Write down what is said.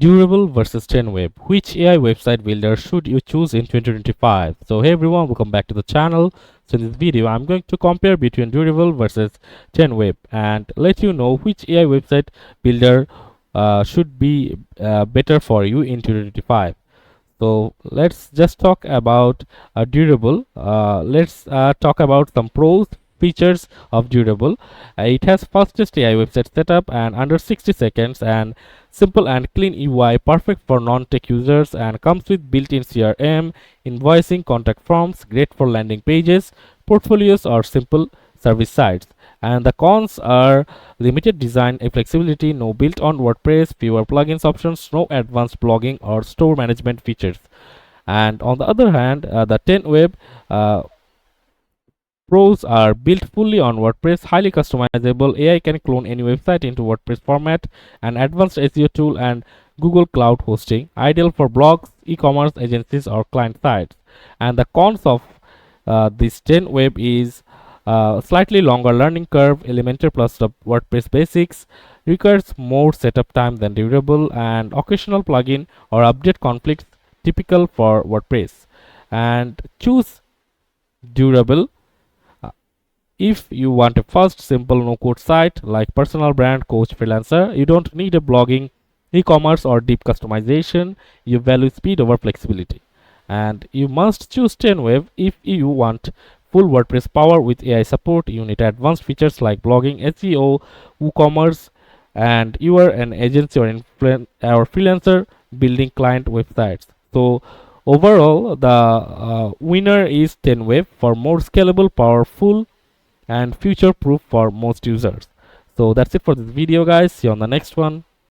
Durable versus 10 web. Which AI website builder should you choose in 2025? So hey everyone, welcome back to the channel. So in this video, I'm going to compare between Durable versus 10 web and let you know which AI website builder should be better for you in 2025. So let's just talk about Durable. Let's talk about some pros features of Durable. It has fastest AI website setup and under 60 seconds and simple and clean UI, perfect for non-tech users, and comes with built-in CRM, invoicing, contact forms, great for landing pages, portfolios, or simple service sites. And the cons are limited design flexibility, no built-on WordPress, fewer plugins options, no advanced blogging or store management features. And on the other hand, the 10 web pros are built fully on WordPress, highly customizable. AI can clone any website into WordPress format, an advanced SEO tool, and Google Cloud hosting, ideal for blogs, e-commerce agencies, or client sites. And the cons of this 10 web is slightly longer learning curve, Elementor plus the WordPress basics, requires more setup time than Durable, and occasional plugin or update conflicts typical for WordPress. And choose Durable if you want a fast, simple, no-code site like personal brand, coach, freelancer. You don't need a blogging, e-commerce, or deep customization. You value speed over flexibility. And you must choose 10 web if you want full WordPress power with AI support. You need advanced features like blogging, SEO, WooCommerce, and you are an agency or freelancer building client websites. So overall, the winner is 10 web for more scalable, powerful, and future proof for most users. So that's it for this video, guys. See you on the next one.